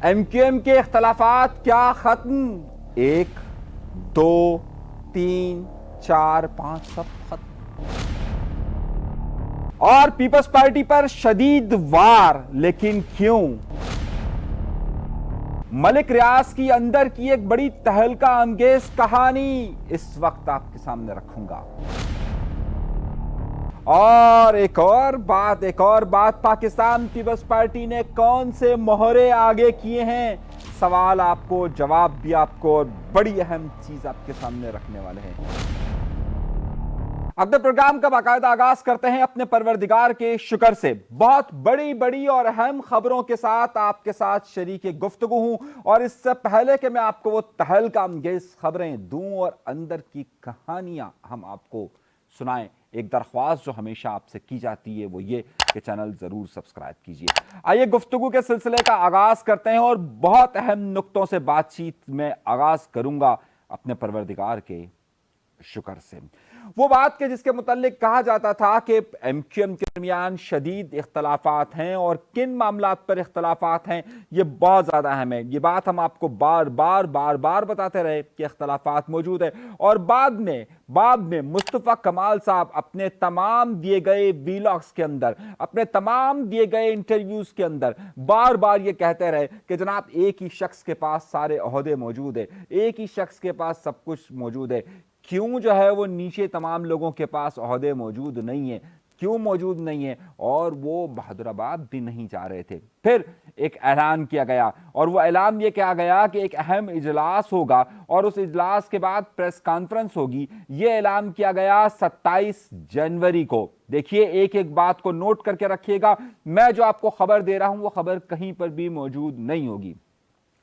M Q M کے اختلافات کیا ختم؟ 1 2 3 4 5 سب ختم، اور پیپلز پارٹی پر شدید وار، لیکن کیوں؟ ملک ریاض کی اندر کی ایک بڑی تہلکہ انگیز کہانی اس وقت آپ کے سامنے رکھوں گا، اور ایک اور بات پاکستان پیپلز پارٹی نے کون سے مہرے آگے کیے ہیں، سوال آپ کو، جواب بھی آپ کو، اور بڑی اہم چیز آپ کے سامنے رکھنے والے ہیں۔ اپنے پروگرام کا باقاعدہ آغاز کرتے ہیں اپنے پروردگار کے شکر سے۔ بہت بڑی اور اہم خبروں کے ساتھ آپ کے ساتھ شریک گفتگو ہوں، اور اس سے پہلے کہ میں آپ کو وہ تہلکہ انگیز خبریں دوں اور اندر کی کہانیاں ہم آپ کو سنائیں، ایک درخواست جو ہمیشہ آپ سے کی جاتی ہے وہ یہ کہ چینل ضرور سبسکرائب کیجئے۔ آئیے گفتگو کے سلسلے کا آغاز کرتے ہیں، اور بہت اہم نقطوں سے بات چیت میں آغاز کروں گا اپنے پروردگار کے شکر سے۔ وہ بات کہ جس کے متعلق کہا جاتا تھا کہ ایم کیو ایم کے درمیان شدید اختلافات ہیں، اور کن معاملات پر اختلافات ہیں یہ بہت زیادہ اہم ہے۔ یہ بات ہم آپ کو بار بار بتاتے رہے کہ اختلافات موجود ہیں، اور بعد میں مصطفیٰ کمال صاحب اپنے تمام دیے گئے ویلاگز کے اندر، اپنے تمام دیے گئے انٹرویوز کے اندر بار یہ کہتے رہے کہ جناب ایک ہی شخص کے پاس سارے عہدے موجود ہیں، ایک ہی شخص کے پاس سب کچھ موجود ہے۔ کیوں جو ہے وہ نیچے تمام لوگوں کے پاس عہدے موجود نہیں ہیں، کیوں موجود نہیں ہیں، اور وہ بہادر آباد بھی نہیں جا رہے تھے۔ پھر ایک اعلان کیا گیا، اور وہ اعلان یہ کیا گیا کہ ایک اہم اجلاس ہوگا، اور اس اجلاس کے بعد پریس کانفرنس ہوگی۔ یہ اعلان کیا گیا 27 جنوری کو۔ دیکھیے ایک بات کو نوٹ کر کے رکھیے گا، میں جو آپ کو خبر دے رہا ہوں وہ خبر کہیں پر بھی موجود نہیں ہوگی۔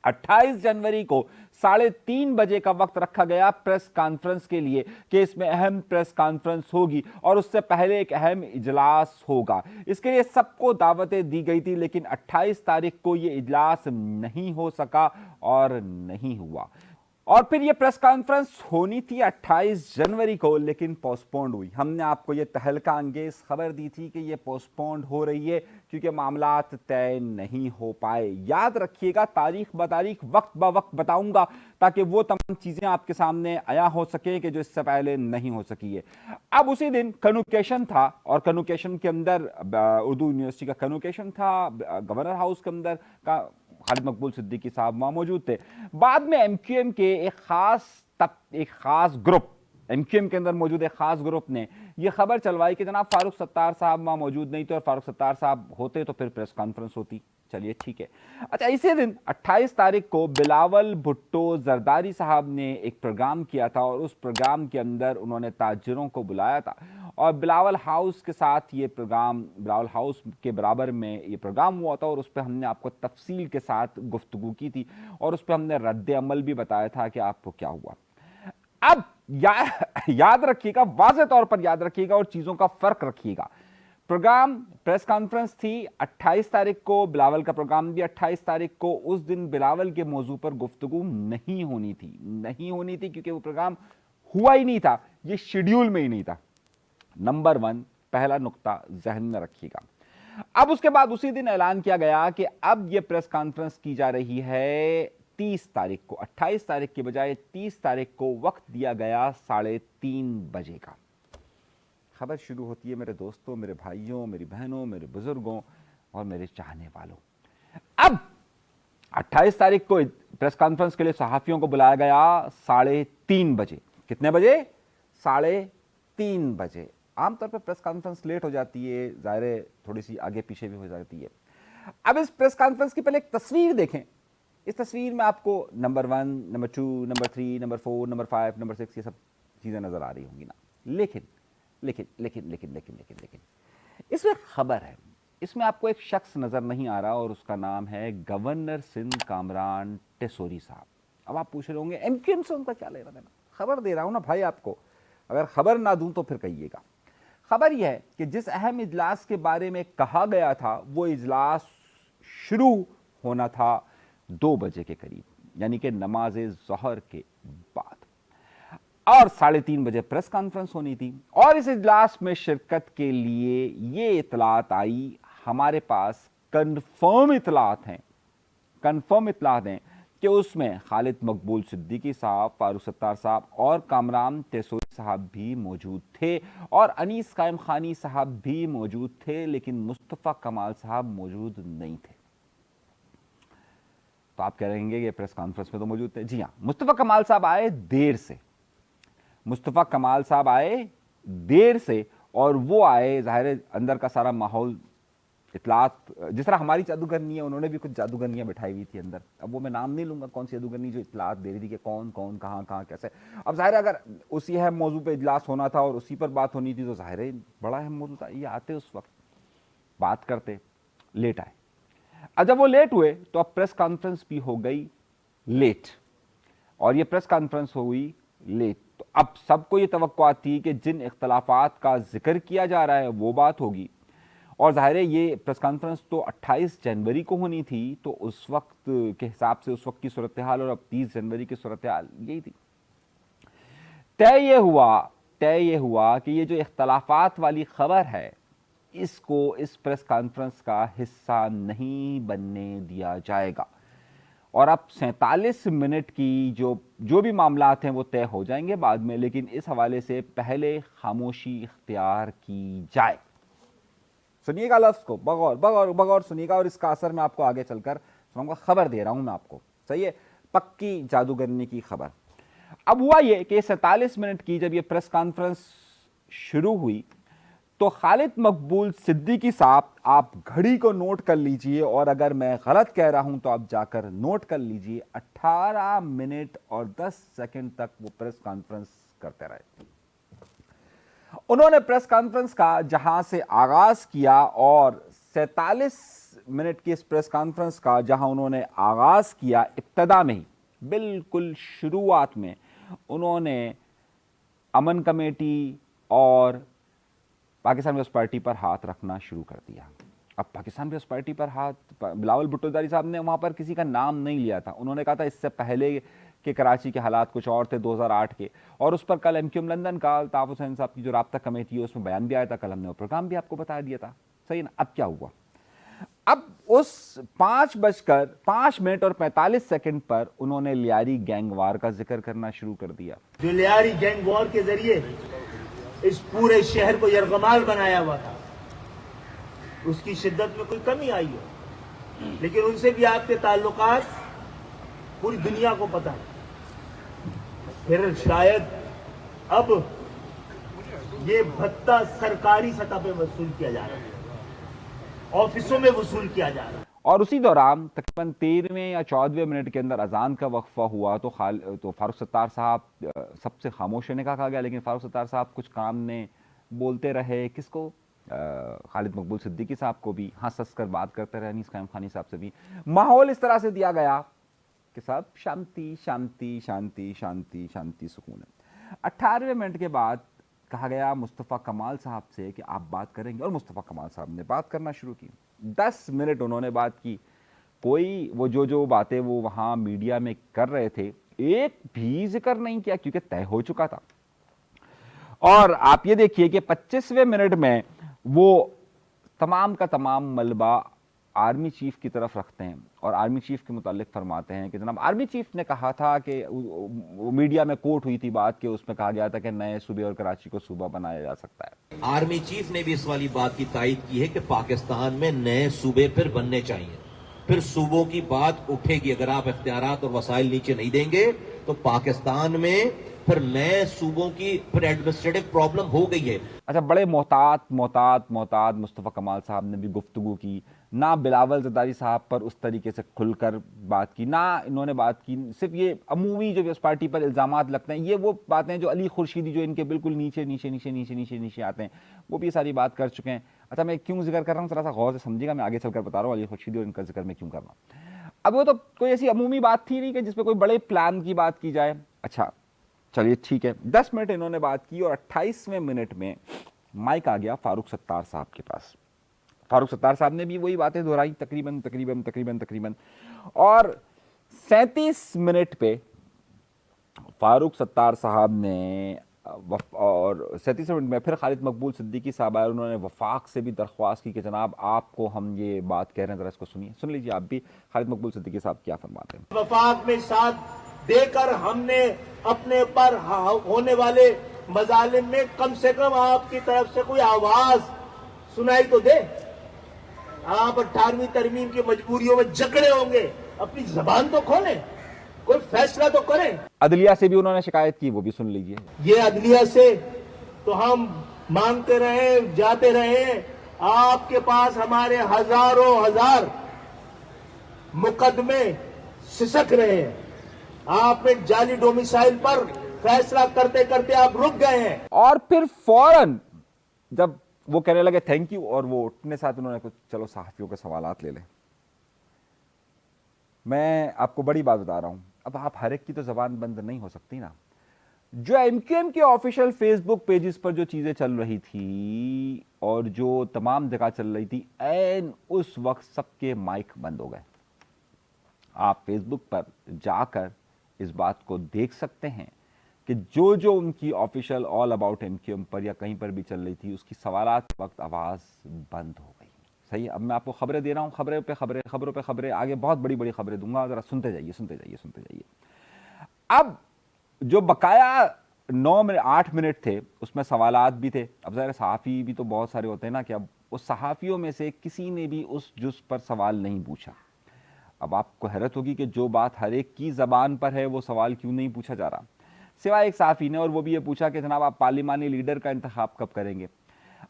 28 جنوری کو 3:30 بجے کا وقت رکھا گیا پریس کانفرنس کے لیے کہ اس میں اہم پریس کانفرنس ہوگی، اور اس سے پہلے ایک اہم اجلاس ہوگا۔ اس کے لیے سب کو دعوتیں دی گئی تھی، لیکن 28 تاریخ کو یہ اجلاس نہیں ہو سکا اور نہیں ہوا۔ اور پھر یہ پریس کانفرنس ہونی تھی 28 جنوری کو، لیکن پوسٹ پونڈ ہوئی۔ ہم نے آپ کو یہ تہلکہ انگیز خبر دی تھی کہ یہ پوسٹ پونڈ ہو رہی ہے کیونکہ معاملات طے نہیں ہو پائے۔ یاد رکھیے گا، تاریخ بتاریخ وقت وقت بتاؤں گا تاکہ وہ تمام چیزیں آپ کے سامنے آیا ہو سکے کہ جو اس سے پہلے نہیں ہو سکی ہے۔ اب اسی دن کنوکیشن تھا، اور کنوکیشن کے اندر اردو یونیورسٹی کا کنوکیشن تھا، گورنر ہاؤس کے اندر کا خالد مقبول صدیقی صاحب وہاں موجود تھے۔ بعد میں ایم کیو ایم کے ایک خاص گروپ، ایم کیو ایم کے اندر موجود ایک خاص گروپ نے یہ خبر چلوائی کہ جناب فاروق ستار صاحب وہاں موجود نہیں تھے، اور فاروق ستار صاحب ہوتے تو پھر پریس کانفرنس ہوتی۔ چلیے ٹھیک ہے۔ اچھا، اسی دن 28 تاریخ کو بلاول بھٹو زرداری صاحب نے ایک پروگرام کیا تھا، اور اس پروگرام کے اندر انہوں نے تاجروں کو بلایا تھا، اور بلاول ہاؤس کے ساتھ یہ پروگرام، بلاول ہاؤس کے برابر میں یہ پروگرام ہوا تھا، اور اس پہ ہم نے آپ کو تفصیل کے ساتھ گفتگو کی تھی، اور اس پہ ہم نے رد عمل بھی بتایا تھا کہ آپ کو کیا ہوا۔ اب یاد رکھیے گا، واضح طور پر یاد رکھیے گا، اور چیزوں کا فرق رکھیے گا۔ پروگرام پریس کانفرنس تھی 28 تاریخ کو، بلاول کا پروگرام بھی 28 تاریخ کو۔ اس دن بلاول کے موضوع پر گفتگو نہیں ہونی تھی کیونکہ وہ پروگرام ہوا ہی نہیں تھا، یہ شیڈیول میں ہی نہیں تھا۔ نمبر 1 پہلا نقطہ ذہن میں رکھیے گا۔ اب اس کے بعد اسی دن اعلان کیا گیا کہ اب یہ پریس کانفرنس کی جا رہی ہے 30 تاریخ کو، 28 تاریخ کے بجائے 30 تاریخ کو وقت دیا گیا 3:30 بجے کا۔ خبر شروع ہوتی ہے میرے دوستوں، میرے بھائیوں، میری بہنوں، میرے بزرگوں اور میرے چاہنے والوں۔ اب 28 تاریخ کو پریس کانفرنس کے لیے صحافیوں کو بلایا گیا 3:30 بجے۔ کتنے بجے؟ 3:30 بجے۔ عام طور پر پریس کانفرنس لیٹ ہو جاتی ہے، ظاہر ہے تھوڑی سی آگے پیچھے بھی ہو جاتی ہے۔ اب اس پریس کانفرنس کی پہلے ایک تصویر دیکھیں۔ اس تصویر میں آپ کو number 1، number 2، number 3، number 4، number 5، number 6 یہ سب چیزیں نظر آ رہی ہوں گی نا، لیکن اس میں خبر ہے، اس میں آپ کو ایک شخص نظر نہیں آ رہا، اور اس کا نام ہے گورنر سندھ کامران ٹیسوری صاحب۔ اب آپ پوچھ رہے ہوں گے ایم کیو ایم سے ان کا کیا لینا دینا؟ خبر دے رہا ہوں نا بھائی آپ کو، اگر خبر نہ دوں تو پھر کہیے گا۔ خبر یہ ہے کہ جس اہم اجلاس کے بارے میں کہا گیا تھا وہ اجلاس شروع ہونا تھا 2 بجے کے قریب، یعنی کہ نماز ظہر کے بعد، اور 3:30 بجے پریس کانفرنس ہونی تھی۔ اور اس اجلاس میں شرکت کے لیے یہ اطلاعات آئی، ہمارے پاس کنفرم اطلاعات ہیں کنفرم اطلاع دیں کہ اس میں خالد مقبول صدیقی صاحب، فاروق ستار صاحب اور کامران تیسوری صاحب بھی موجود تھے اور انیس قائم خانی صاحب بھی موجود تھے، لیکن مصطفیٰ کمال صاحب موجود نہیں تھے۔ تو آپ کہہ رہیں گے کہ پریس کانفرنس میں تو موجود تھے۔ جی ہاں، مصطفیٰ کمال صاحب آئے دیر سے، مصطفیٰ کمال صاحب آئے دیر سے، اور وہ آئے ظاہر اندر کا سارا ماحول اطلاعات، جس طرح ہماری جادوگرنی ہے، انہوں نے بھی کچھ جادوگرنیاں بٹھائی ہوئی تھی اندر۔ اب وہ میں نام نہیں لوں گا کون سی جادوگرنی جو اطلاعات دے رہی تھی کہ کون کون کہاں کہاں کیسے۔ اب ظاہر اگر اسی اہم موضوع پہ اجلاس ہونا تھا اور اسی پر بات ہونی تھی تو ظاہر بڑا اہم موضوع تھا، یہ آتے اس وقت بات کرتے، لیٹ آئے۔ اب جب وہ لیٹ ہوئے تو اب پریس کانفرنس بھی ہو گئی لیٹ، اور یہ پریس کانفرنس ہوئی لیٹ، تو اب سب کو یہ توقعات تھی کہ جن اختلافات کا ذکر کیا جا رہا ہے وہ بات ہوگی، اور ظاہر ہے یہ پریس کانفرنس تو 28 جنوری کو ہونی تھی، تو اس وقت کے حساب سے اس وقت کی صورتحال اور اب 30 جنوری کی صورتحال یہی تھی۔ طے یہ ہوا کہ یہ جو اختلافات والی خبر ہے اس کو اس پریس کانفرنس کا حصہ نہیں بننے دیا جائے گا، اور اب 47 منٹ کی جو بھی معاملات ہیں وہ طے ہو جائیں گے بعد میں، لیکن اس حوالے سے پہلے خاموشی اختیار کی جائے۔ سنیے گا لفظ کو بغور سنیے گا، اور اس کا اثر میں آپ کو آگے چل کر سناؤں گا۔ خبر دے رہا ہوں میں آپ کو، صحیح ہے، پکی جادوگرنی کی خبر۔ اب ہوا یہ کہ 47 منٹ کی جب یہ پریس کانفرنس شروع ہوئی تو خالد مقبول صدیقی صاحب، آپ گھڑی کو نوٹ کر لیجئے، اور اگر میں غلط کہہ رہا ہوں تو آپ جا کر نوٹ کر لیجئے، 18 منٹ اور 10 سیکنڈ تک وہ پریس کانفرنس کرتے رہے۔ انہوں نے پریس کانفرنس کا جہاں سے آغاز کیا، اور 47 منٹ کی اس پریس کانفرنس کا جہاں انہوں نے آغاز کیا، ابتدا میں ہی بالکل شروعات میں انہوں نے امن کمیٹی اور پاکستان پیپلز پارٹی پر ہاتھ رکھنا شروع کر دیا۔ اب پاکستان پیپلز پارٹی پر ہاتھ، بلاول بھٹو زرداری صاحب نے وہاں پر کسی کا نام نہیں لیا تھا، انہوں نے کہا تھا اس سے پہلے کہ کراچی کے حالات کچھ اور تھے 2008 کے، اور اس پر کل ایم کیو ایم لندن کا الطاف حسین صاحب کی جو رابطہ کمیٹی ہے اس میں بیان بھی آیا تھا، کل ہم نے وہ پروگرام بھی آپ کو بتا دیا تھا، صحیح نا۔ اب کیا ہوا، اب اس 5:45 پر انہوں نے لیاری گینگ وار کا ذکر کرنا شروع کر دیا۔ جو لیاری گینگ وار کے ذریعے اس پورے شہر کو یرغمال بنایا ہوا تھا، اس کی شدت میں کوئی کمی آئی ہے، لیکن ان سے بھی آپ کے تعلقات پوری دنیا کو پتہ ہے۔ پھر شاید اب یہ بھتہ سرکاری سطح پہ وصول کیا جا رہا ہے، آفسوں میں وصول کیا جا رہا ہے۔ اور اسی دوران تقریباً 13ویں یا 14ویں منٹ کے اندر اذان کا وقفہ ہوا تو فاروق ستار صاحب سب سے خاموش رہنے کا کہا گیا، لیکن فاروق ستار صاحب کچھ کام نے بولتے رہے، کس کو؟ خالد مقبول صدیقی صاحب کو بھی، ہنس ہنس کر بات کرتے رہے، انیس قائم خانی صاحب سے بھی۔ ماحول اس طرح سے دیا گیا کہ سب شانتی شانتی شانتی شانتی شانتی سکون ہے۔ 18ویں منٹ کے بعد کہا گیا مصطفیٰ کمال صاحب سے کہ آپ بات کریں گے، اور مصطفیٰ کمال صاحب نے بات کرنا شروع کی۔ 10 منٹ انہوں نے بات کی، کوئی وہ جو باتیں وہ وہاں میڈیا میں کر رہے تھے ایک بھی ذکر نہیں کیا، کیونکہ طے ہو چکا تھا۔ اور آپ یہ دیکھیے کہ 25ویں منٹ میں وہ تمام کا تمام ملبہ آرمی چیف کی طرف رکھتے ہیں، اور آرمی چیف کے متعلق فرماتے ہیں کہ جناب آرمی چیف نے کہا تھا کہ میڈیا میں کوٹ ہوئی تھی بات کہ اس میں کہا گیا تھا کہ نئے صوبے اور کراچی کو صوبہ بنایا جا سکتا ہے۔ آرمی چیف نے بھی اس والی بات کی تائید کی ہے کہ پاکستان میں نئے صوبے پھر بننے چاہیے، پھر صوبوں کی بات اٹھے گی۔ اگر آپ اختیارات اور وسائل نیچے نہیں دیں گے تو پاکستان میں پھر نئے صوبوں کی پھر ایڈمنسٹریٹو پرابلم ہو گئی ہے۔ اچھا، بڑے محتاط مصطفیٰ کمال صاحب نے بھی گفتگو کی، نہ بلاول زرداری صاحب پر اس طریقے سے کھل کر بات کی، نہ انہوں نے بات کی، صرف یہ عمومی جو اس پارٹی پر الزامات لگتے ہیں، یہ وہ باتیں جو علی خورشیدی جو ان کے بالکل نیچے آتے ہیں، وہ بھی یہ ساری بات کر چکے ہیں۔ اچھا، میں کیوں ذکر کر رہا ہوں ذرا سا غور سے سمجھے گا، میں آگے چل کر بتا رہا ہوں علی خورشیدی اور ان کا ذکر میں کیوں کر رہا ہوں۔ اب وہ تو کوئی ایسی عمومی بات تھی نہیں کہ جس پہ کوئی بڑے پلان کی بات کی جائے۔ اچھا چلیے ٹھیک ہے، 10 منٹ انہوں نے بات کی، اور 28ویں منٹ میں مائک آ گیا فاروق ستار صاحب کے پاس۔ فاروق ستار صاحب نے بھی وہی باتیں دہرائی تقریباً، اور 37 منٹ پہ فاروق ستار صاحب نے اور 37 منٹ میں پھر خالد مقبول صدیقی صاحب آئے, انہوں نے وفاق سے بھی درخواست کی کہ جناب آپ کو ہم یہ بات کہہ رہے ہیں, ذرا اس کو سنیے, سن لیجیے آپ بھی خالد مقبول صدیقی صاحب کیا فرماتے ہیں. وفاق میں ساتھ دے کر ہم نے اپنے پر ہونے والے مظالم میں کم سے کم آپ کی طرف سے کوئی آواز سنائی تو دے. آپ 18ویں ترمیم کی مجبوریوں میں جکڑے ہوں گے, اپنی زبان تو کھولیں, کوئی فیصلہ تو کریں. عدلیہ سے بھی انہوں نے شکایت کی, وہ بھی سن لیجیے. یہ عدلیہ سے تو ہم مانگتے رہے, جاتے رہے, آپ کے پاس ہمارے ہزاروں ہزار مقدمے سسک رہے ہیں. آپ ایک جعلی ڈومیسائل پر فیصلہ کرتے کرتے آپ رک گئے ہیں. اور پھر فوراً جب وہ کہنے لگے تھینک یو, اور وہ اٹھنے ساتھ انہوں نے کچھ چلو صحافیوں کے سوالات لے لیں. میں آپ کو بڑی بات بتا رہا ہوں, اب آپ ہر ایک کی تو زبان بند نہیں ہو سکتی نا. جو MQM کے آفیشیل فیس بک پیجز پر جو چیزیں چل رہی تھی اور جو تمام جگہ چل رہی تھی, این اس وقت سب کے مائک بند ہو گئے. آپ فیس بک پر جا کر اس بات کو دیکھ سکتے ہیں کہ جو ان کی آفیشیل آل اباؤٹ MQM پر یا کہیں پر بھی چل رہی تھی, اس کی سوالات وقت آواز بند ہو گئی. صحیح ہے, اب میں آپ کو خبریں دے رہا ہوں, خبروں پہ خبریں, آگے بہت بڑی بڑی خبریں دوں گا, ذرا سنتے جائیے. اب جو بقایا 8 منٹ تھے اس میں سوالات بھی تھے. اب ظاہر صحافی بھی تو بہت سارے ہوتے ہیں نا, کہ اب اس صحافیوں میں سے کسی نے بھی اس جز پر سوال نہیں پوچھا. اب آپ کو حیرت ہوگی کہ جو بات ہر ایک کی زبان پر ہے وہ سوال کیوں نہیں پوچھا جا رہا, سوائے ایک صحافی نے, اور وہ بھی یہ پوچھا کہ جناب آپ پارلیمانی لیڈر کا انتخاب کب کریں گے.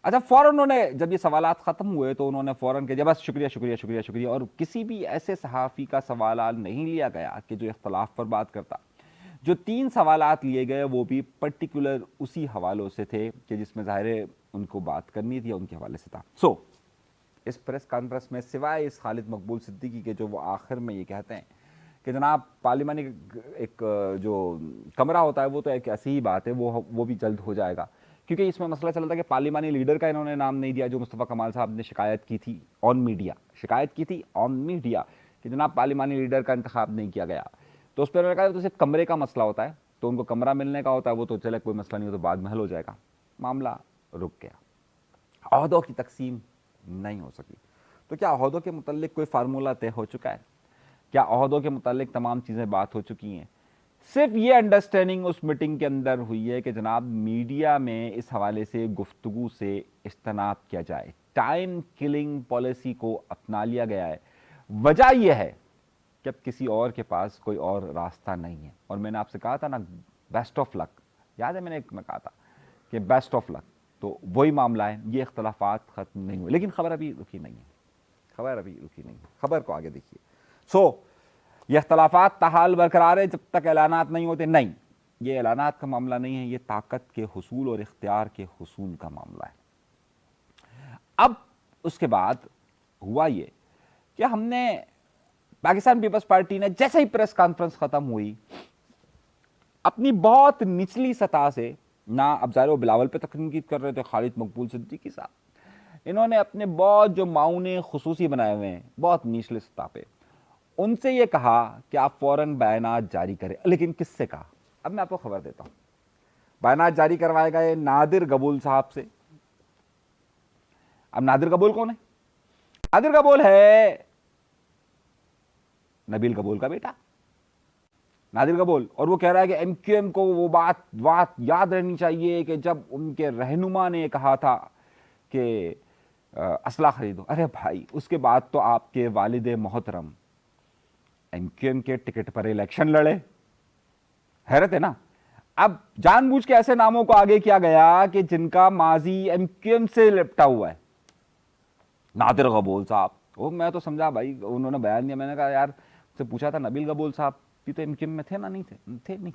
اچھا, فوراً انہوں نے جب یہ سوالات ختم ہوئے تو انہوں نے فوراً کہ بس شکریہ, اور کسی بھی ایسے صحافی کا سوالات نہیں لیا گیا کہ جو اختلاف پر بات کرتا. جو 3 سوالات لیے گئے وہ بھی پرٹیکولر اسی حوالوں سے تھے کہ جس میں ظاہر ان کو بات کرنی تھی, ان کے حوالے سے تھا. سو اس پریس کانفرنس میں سوائے اس خالد مقبول صدیقی کے جو وہ آخر میں یہ کہتے ہیں کہ جناب پارلیمانی ایک جو کمرہ ہوتا ہے وہ تو ایک ایسی ہی بات ہے, وہ بھی جلد ہو جائے گا, کیونکہ اس میں مسئلہ چل رہا تھا کہ پارلیمانی لیڈر کا انہوں نے نام نہیں دیا, جو مصطفیٰ کمال صاحب نے شکایت کی تھی آن میڈیا کہ جناب پارلیمانی لیڈر کا انتخاب نہیں کیا گیا. تو اس پہ انہوں نے کہا تو صرف کمرے کا مسئلہ ہوتا ہے, تو ان کو کمرہ ملنے کا ہوتا ہے, وہ تو چلے کوئی مسئلہ نہیں ہو, تو بعد میں حل ہو جائے گا. معاملہ رک گیا, عہدوں کی تقسیم نہیں ہو سکی. تو کیا عہدوں کے متعلق کوئی فارمولہ طے ہو چکا ہے؟ کیا عہدوں کے متعلق تمام چیزیں بات ہو چکی ہیں؟ صرف یہ انڈرسٹینڈنگ اس میٹنگ کے اندر ہوئی ہے کہ جناب میڈیا میں اس حوالے سے گفتگو سے اجتناب کیا جائے. ٹائم کلنگ پالیسی کو اپنا لیا گیا ہے. وجہ یہ ہے کہ اب کسی اور کے پاس کوئی اور راستہ نہیں ہے. اور میں نے آپ سے کہا تھا نا بیسٹ آف لک, یاد ہے میں نے کہا تھا کہ بیسٹ آف لک, تو وہی معاملہ ہے. یہ اختلافات ختم نہیں ہوئے, لیکن خبر ابھی رکی نہیں ہے. خبر کو آگے دیکھیے. سو یہ اختلافات تاحال برقرار ہے جب تک اعلانات نہیں ہوتے. نہیں, یہ اعلانات کا معاملہ نہیں ہے, یہ طاقت کے حصول اور اختیار کے حصول کا معاملہ ہے. اب اس کے بعد ہوا یہ کہ ہم نے پاکستان پیپلز پارٹی نے جیسے ہی پریس کانفرنس ختم ہوئی اپنی بہت نچلی سطح سے, نہ اب ظاہر وہ بلاول پہ تنقید کر رہے تھے خالد مقبول صدیقی صاحب, انہوں نے اپنے بہت جو معاون خصوصی بنائے ہوئے ہیں بہت نچلے سطح پہ, ان سے یہ کہا کہ آپ فوراً بیانات جاری کریں. لیکن کس سے کہا؟ اب میں آپ کو خبر دیتا ہوں. بیانات جاری کروائے گئے نادر قبول صاحب سے. اب نادر قبول کون ہے؟ نادر قبول ہے نبیل قبول کا بیٹا, نادر قبول. اور وہ کہہ رہا ہے کہ MQM کو وہ بات یاد رہنی چاہیے کہ جب ان کے رہنما نے کہا تھا کہ اسلحہ خریدو, ارے بھائی اس کے بعد تو آپ کے والد محترم MQM کے ٹکٹ پر الیکشن لڑے. حیرت ہے نا. اب جان بوجھ کے ایسے ناموں کو آگے کیا گیا کہ جن کا ماضی MQM سے لپٹا ہوا ہے. نادر قبول صاحب, وہ میں تو سمجھا بھائی, انہوں نے بیان دیا, میں نے کہا یار سے پوچھا تھا نبیل قبول صاحب بھی تو MQM میں تھے نا؟ نہیں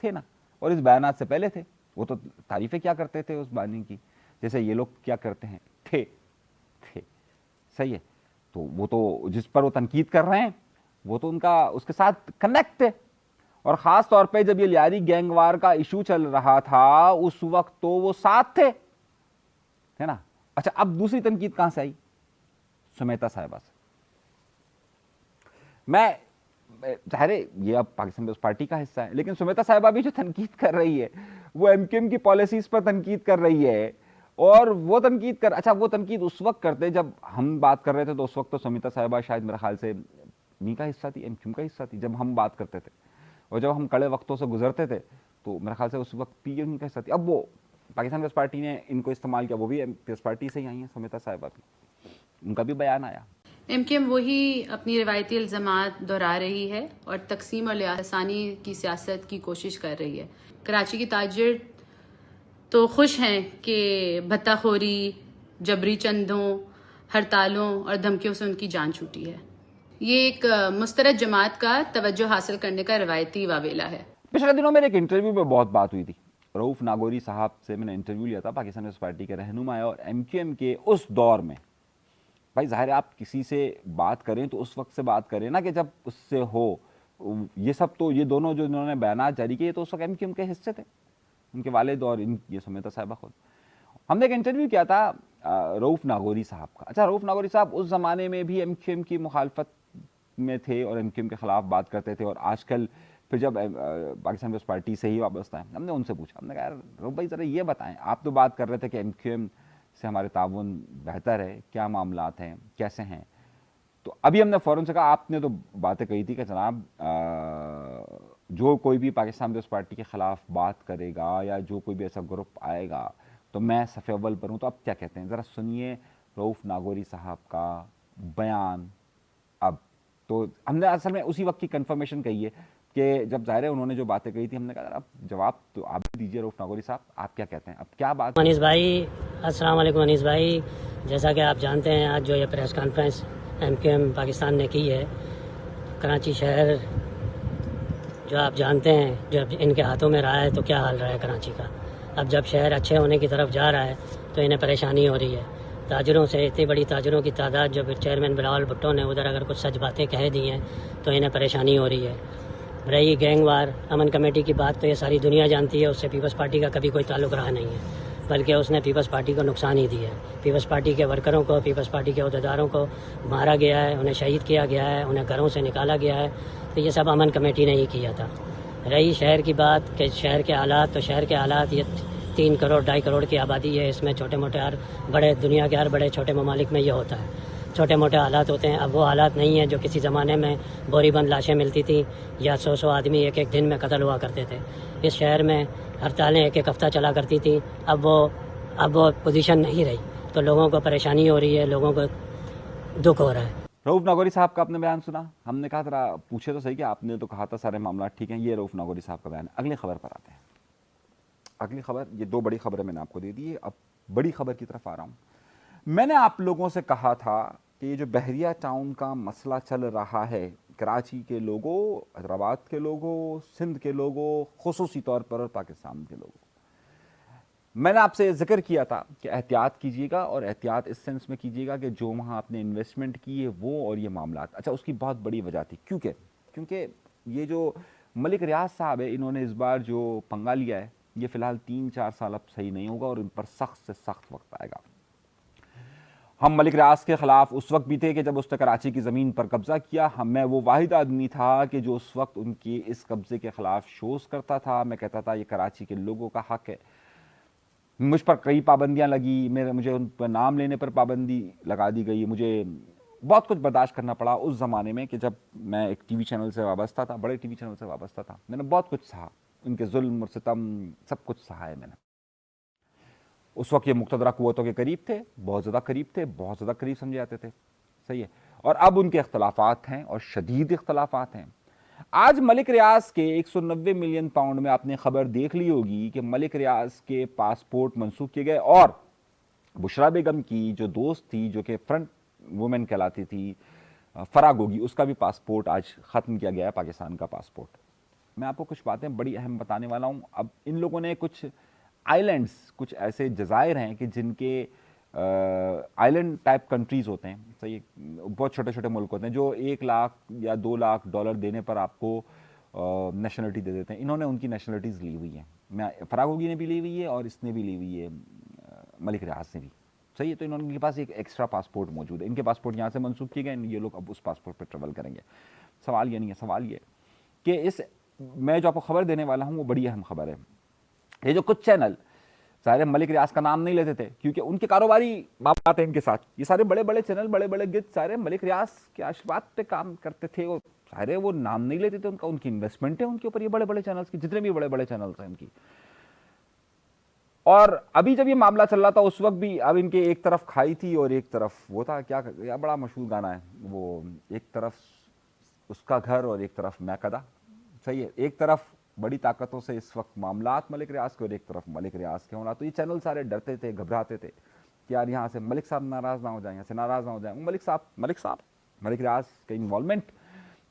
تھے نا, اور اس بیانات سے پہلے تھے. وہ تو تعریفیں کیا کرتے تھے اس بانی کی, جیسے یہ لوگ کیا کرتے ہیں, تھے. صحیح ہے. تو وہ تو جس پر وہ تنقید کر رہے ہیں وہ تو ان کا اس کے ساتھ کنیکٹ ہے. اور خاص طور پہ جب یہ لیاری گینگ وار کا ایشو چل رہا تھا اس وقت تو وہ ساتھ تھے, ہے نا. اچھا, اب دوسری تنقید کہاں سے آئی؟ سمیتا صاحبہ سے. میں ظاہر ہے یہ اب پاکستان پیپلز پارٹی کا حصہ ہے, لیکن سمیتا صاحبہ بھی جو تنقید کر رہی ہے وہ ایم کیو ایم کی پالیسیز پر تنقید کر رہی ہے. اور وہ تنقید وہ تنقید اس وقت کرتے جب ہم بات کر رہے تھے, تو اس وقت تو سمیتا صاحبہ شاید میرے خیال سے نہیں کا حصہ تھی, ایم کیو ایم کا حصہ تھی جب ہم بات کرتے تھے, اور جب ہم کڑے وقتوں سے گزرتے تھے تو میرے خیال سے اس وقت پی ایم کا حصہ تھی. اب وہ پاکستان پیپلز پارٹی نے ان کو استعمال کیا, وہ بھی پیپلز پارٹی سے ہی آئی ہیں سمیتا صاحبہ بھی, ان کا بھی بیان آیا. ایم کیو ایم وہی اپنی روایتی الزامات دہرا رہی ہے اور تقسیم اور لسانی کی سیاست کی کوشش کر رہی ہے. کراچی کے تاجر تو خوش ہیں کہ بھتہ خوری, جبری چندوں, ہڑتالوں اور دھمکیوں سے ان کی جان چھوٹی ہے. یہ ایک مسترد جماعت کا توجہ حاصل کرنے کا روایتی واویلا ہے. پچھلے دنوں میرے ایک انٹرویو میں بہت بات ہوئی تھی. رؤوف ناگوری صاحب سے میں نے انٹرویو لیا تھا, پاکستان پیپلز پارٹی کے رہنما ہے, اور ایم کیو ایم کے اس دور میں. بھائی ظاہر ہے آپ کسی سے بات کریں تو اس وقت سے بات کریں نا کہ جب اس سے ہو. یہ سب تو یہ دونوں جو انہوں نے بیانات جاری کیے تو اس وقت ایم کیو ایم کے حصے تھے, ان کے والد اور یہ سمیتا صاحبہ خود. ہم نے ایک انٹرویو کیا تھا رؤوف ناگوری صاحب کا. اچھا, رؤوف ناگوری صاحب اس زمانے میں بھی ایم کیو ایم کی مخالفت میں تھے اور ایم کیو ایم کے خلاف بات کرتے تھے, اور آج کل پھر جب پاکستان پیپلز پارٹی سے ہی وابستہ ہیں. ہم نے ان سے پوچھا, ہم نے کہا رؤوف بھائی ذرا یہ بتائیں, آپ تو بات کر رہے تھے کہ ایم کیو ایم سے ہمارے تعاون بہتر ہے, کیا معاملات ہیں, کیسے ہیں. تو ابھی ہم نے فوراً سے کہا, آپ نے تو باتیں کہی تھی کہ جناب جو کوئی بھی پاکستان پیپلز پارٹی کے خلاف بات کرے گا یا جو کوئی بھی ایسا گروپ آئے گا تو میں صف اول پر ہوں. تو اب کیا کہتے ہیں, ذرا سنیے رؤوف ناگوری صاحب کا بیان. اب تو ہم نے اصل میں اسی وقت کی کنفرمیشن کہی ہے کہ جب ظاہر ہے انہوں نے جو باتیں کہی تھی, ہم نے کہا اب جواب تو آپ بھی دیجیے رؤوف ناگوری صاحب, آپ کیا کہتے ہیں, اب کیا بات. انیس بھائی السلام علیکم. انیس بھائی, جیسا کہ آپ جانتے ہیں آج جو یہ press conference M Q M Pakistan نے کی ہے, کراچی شہر جو آپ جانتے ہیں جو ان کے ہاتھوں میں رہا ہے تو کیا حال رہا ہے کراچی کا. اب جب شہر اچھے ہونے کی طرف جا رہا ہے تو انہیں پریشانی ہو رہی ہے. تاجروں سے اتنی بڑی تاجروں کی تعداد, جو چیئرمین بلاول بھٹو نے ادھر اگر کچھ سچ باتیں کہہ دی ہیں تو انہیں پریشانی ہو رہی ہے. رہی گینگ وار امن کمیٹی کی بات, تو یہ ساری دنیا جانتی ہے, اس سے پیپلز پارٹی کا کبھی کوئی تعلق رہا نہیں ہے, بلکہ اس نے پیپلز پارٹی کو نقصان ہی دیا ہے. پیپلز پارٹی کے ورکروں کو, پیپلز پارٹی کے عہدیداروں کو مارا گیا ہے, انہیں شہید کیا گیا ہے, انہیں گھروں سے نکالا گیا ہے. تو یہ سب امن کمیٹی نے ہی کیا تھا. رہی شہر کی بات کہ شہر کے حالات, تو شہر کے حالات یہ 3 کروڑ 2.5 کروڑ کی آبادی ہے, اس میں چھوٹے موٹے ہر بڑے دنیا کے ہر بڑے چھوٹے ممالک میں یہ ہوتا ہے, چھوٹے موٹے حالات ہوتے ہیں. اب وہ حالات نہیں ہیں جو کسی زمانے میں بوری بند لاشیں ملتی تھیں یا 100 آدمی ایک دن میں قتل ہوا کرتے تھے. اس شہر میں ہڑتالیں ایک ہفتہ چلا کرتی تھیں. اب وہ پوزیشن نہیں رہی, تو لوگوں کو پریشانی ہو رہی ہے, لوگوں کو دکھ ہو رہا ہے. رؤوف ناگوری صاحب کا آپ نے بیان سنا. ہم نے کہا ذرا پوچھے تو صحیح کہ آپ نے تو کہا تھا سارے معاملات ٹھیک ہیں. یہ رؤوف ناگوری صاحب کا بیان ہے. اگلی خبر پر آتے ہیں. اگلی خبر, یہ 2 بڑی خبریں میں نے آپ کو دے دی ہے, اب بڑی خبر کی طرف آ رہا ہوں. میں نے آپ لوگوں سے کہا تھا کہ یہ جو بحریہ ٹاؤن کا مسئلہ چل رہا ہے, کراچی کے لوگوں, حیدرآباد کے لوگوں, سندھ کے لوگوں, خصوصی طور پر اور پاکستان کے لوگوں, میں نے آپ سے ذکر کیا تھا کہ احتیاط کیجیے گا, اور احتیاط اس سینس میں کیجیے گا کہ جو وہاں آپ نے انویسٹمنٹ کی ہے وہ اور یہ معاملات. اچھا, اس کی بہت بڑی وجہ تھی کیونکہ یہ جو ملک ریاض صاحب ہے, انہوں نے اس بار جو پنگا لیا ہے یہ فی الحال 3-4 سال اب صحیح نہیں ہوگا, اور ان پر سخت سے سخت وقت آئے گا. ہم ملک ریاض کے خلاف اس وقت بھی تھے کہ جب اس نے کراچی کی زمین پر قبضہ کیا. میں وہ واحد آدمی تھا کہ جو اس وقت ان کی اس قبضے کے خلاف شوز کرتا تھا. میں کہتا تھا یہ کراچی کے لوگوں کا حق ہے. مجھ پر کئی پابندیاں لگی, مجھے ان پر نام لینے پر پابندی لگا دی گئی, مجھے بہت کچھ برداشت کرنا پڑا اس زمانے میں کہ جب میں ایک ٹی وی چینل سے وابستہ تھا, بڑے ٹی وی چینل سے وابستہ تھا. میں نے بہت کچھ سہا, ان کے ظلم اور ستم سب کچھ سہا ہے میں نے. اس وقت یہ مقتدرہ قوتوں کے قریب تھے, بہت زیادہ قریب سمجھے جاتے تھے, صحیح ہے. اور اب ان کے اختلافات ہیں اور شدید اختلافات ہیں. آج ملک ریاض کے 190 ملین پاؤنڈ میں آپ نے خبر دیکھ لی ہوگی کہ ملک ریاض کے پاسپورٹ منسوخ کیے گئے, اور بشرا بیگم کی جو دوست تھی جو کہ فرنٹ وومن کہلاتی تھی, فرا گوگی, اس کا بھی پاسپورٹ آج ختم کیا گیا ہے, پاکستان کا پاسپورٹ. میں آپ کو کچھ باتیں بڑی اہم بتانے والا ہوں. اب ان لوگوں نے کچھ آئیلینڈز, کچھ ایسے جزائر ہیں کہ جن کے آئیلینڈ ٹائپ کنٹریز ہوتے ہیں, صحیح, بہت چھوٹے چھوٹے ملک ہوتے ہیں جو 1 لاکھ یا 2 لاکھ ڈالر دینے پر آپ کو نیشنلٹی دے دیتے ہیں. انہوں نے ان کی نیشنلٹیز لی ہوئی ہیں, فرا گوگی نے بھی لی ہوئی ہے اور اس نے بھی لی ہوئی ہے, ملک ریاض نے بھی, صحیح ہے. تو ان کے پاس ایک ایکسٹرا پاسپورٹ موجود ہے. ان کے پاسپورٹ یہاں سے منسوخ کیے گئے, یہ لوگ اب اس پاسپورٹ پہ ٹریول کریں گے. سوال یہ نہیں ہے, سوال یہ کہ میں جو آپ کو خبر دینے والا ہوں وہ بڑی اہم خبر ہے. یہ جو کچھ چینل ظاہر ملک ریاض کا نام نہیں لیتے تھے کیونکہ ان کے کاروباری معاملات ہیں ان کے ساتھ، یہ سارے بڑے بڑے چینل بڑے بڑے گد سارے ملک ریاض کے اشبات پہ کام کرتے تھے، اور سارے وہ نام نہیں لیتے تھے ان کی انویسٹمنٹ ہے ان کے اوپر، یہ بڑے بڑے چینلز کی جتنے بھی بڑے بڑے چینلز ہیں ان کی. اور ابھی جب یہ معاملہ چل رہا تھا اس وقت بھی اب ان کے ایک طرف کھائی تھی اور ایک طرف وہ تھا، کیا بڑا مشہور گانا ہے وہ، ایک طرف اس کا گھر اور ایک طرف میں قدا. صحیح ہے، ایک طرف بڑی طاقتوں سے اس وقت معاملات ملک ریاض کے اور ایک طرف ملک ریاض کے ہونا، تو یہ چینل سارے ڈرتے تھے گھبراتے تھے کہ یار یہاں سے ملک صاحب ناراض نہ ہو جائیں، یہاں سے ناراض نہ ہو جائیں. ملک ریاض کے انوالومنٹ،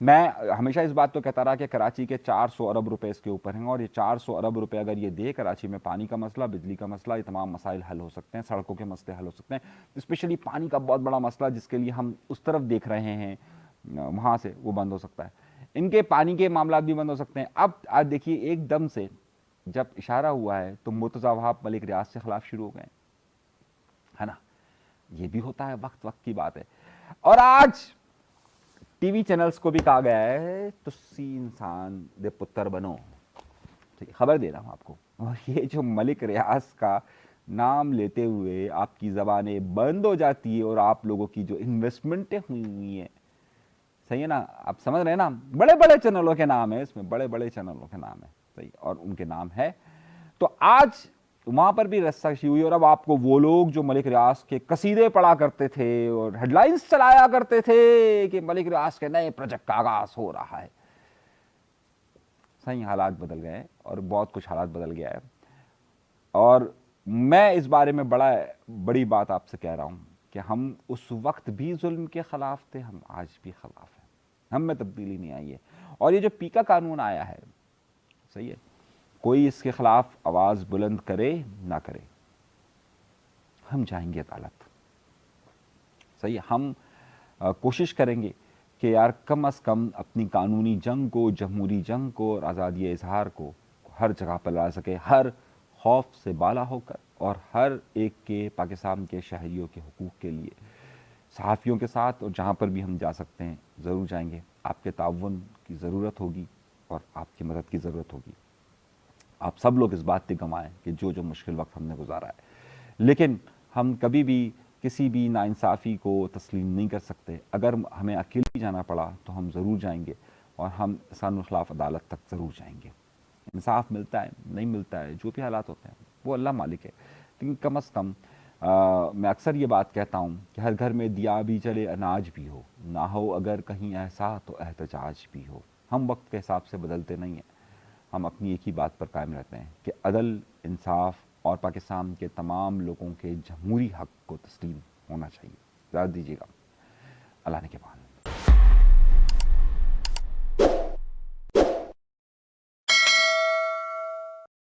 میں ہمیشہ اس بات تو کہتا رہا کہ کراچی کے 400 ارب روپے اس کے اوپر ہیں، اور یہ 400 ارب روپے اگر یہ دے کراچی میں پانی کا مسئلہ، بجلی کا مسئلہ، یہ تمام مسائل حل ہو سکتے ہیں، سڑکوں کے مسئلے حل ہو سکتے ہیں. اسپیشلی پانی کا بہت بڑا مسئلہ جس کے لیے ہم اس طرف دیکھ رہے ہیں وہاں سے وہ بند ہو سکتا ہے، ان کے پانی کے معاملات بھی بند ہو سکتے ہیں. اب آج دیکھیے ایک دم سے جب اشارہ ہوا ہے تو مرتضی وہاب ملک ریاض سے خلاف شروع ہو گئے ہے نا، یہ بھی ہوتا ہے، وقت کی بات ہے. اور آج ٹی وی چینلز کو بھی کہا گیا ہے تسی انسان دے پتر بنو، خبر دے رہا ہوں آپ کو. اور یہ جو ملک ریاض کا نام لیتے ہوئے آپ کی زبانیں بند ہو جاتی ہے اور آپ لوگوں کی جو انویسٹمنٹیں ہوئی ہیں، صحیح ہے نا، آپ سمجھ رہے ہیں نا، بڑے بڑے چینلوں کے نام ہیں اس میں، بڑے بڑے چینلوں کے نام ہیں، صحیح، اور ان کے نام ہے. تو آج وہاں پر بھی رساکشی ہوئی، اور اب آپ کو وہ لوگ جو ملک ریاض کے قصیدے پڑھا کرتے تھے اور ہیڈ لائنز چلایا کرتے تھے کہ ملک ریاض کے نئے پروجیکٹ کا آغاز ہو رہا ہے، صحیح حالات بدل گئے اور بہت کچھ حالات بدل گیا ہے. اور میں اس بارے میں بڑی بات آپ سے کہہ رہا ہوں کہ ہم اس وقت بھی ظلم کے خلاف تھے، ہم آج بھی خلاف ہیں، ہم میں تبدیلی نہیں آئی ہے. اور یہ جو پیکا قانون آیا ہے، صحیح ہے، کوئی اس کے خلاف آواز بلند کرے نہ کرے، ہم جائیں گے عدالت. صحیح ہے، ہم کوشش کریں گے کہ یار کم از کم اپنی قانونی جنگ کو، جمہوری جنگ کو اور آزادی اظہار کو ہر جگہ پر لا سکے، ہر خوف سے بالا ہو کر، اور ہر ایک کے پاکستان کے شہریوں کے حقوق کے لیے صحافیوں کے ساتھ، اور جہاں پر بھی ہم جا سکتے ہیں ضرور جائیں گے. آپ کے تعاون کی ضرورت ہوگی اور آپ کی مدد کی ضرورت ہوگی. آپ سب لوگ اس بات پہ گمائیں کہ جو مشکل وقت ہم نے گزارا ہے، لیکن ہم کبھی بھی کسی بھی ناانصافی کو تسلیم نہیں کر سکتے. اگر ہمیں اکیلے جانا پڑا تو ہم ضرور جائیں گے، اور ہم انسانوں کے خلاف عدالت تک ضرور جائیں گے. انصاف ملتا ہے نہیں ملتا ہے، جو بھی حالات ہوتے ہیں وہ اللہ مالک ہے، لیکن کم از کم میں اکثر یہ بات کہتا ہوں کہ ہر گھر میں دیا بھی جلے اناج بھی ہو، نہ ہو اگر کہیں ایسا تو احتجاج بھی ہو. ہم وقت کے حساب سے بدلتے نہیں ہیں، ہم اپنی ایک ہی بات پر قائم رہتے ہیں کہ عدل، انصاف اور پاکستان کے تمام لوگوں کے جمہوری حق کو تسلیم ہونا چاہیے. اجازت دیجیے گا، اللہ نے کے بعد.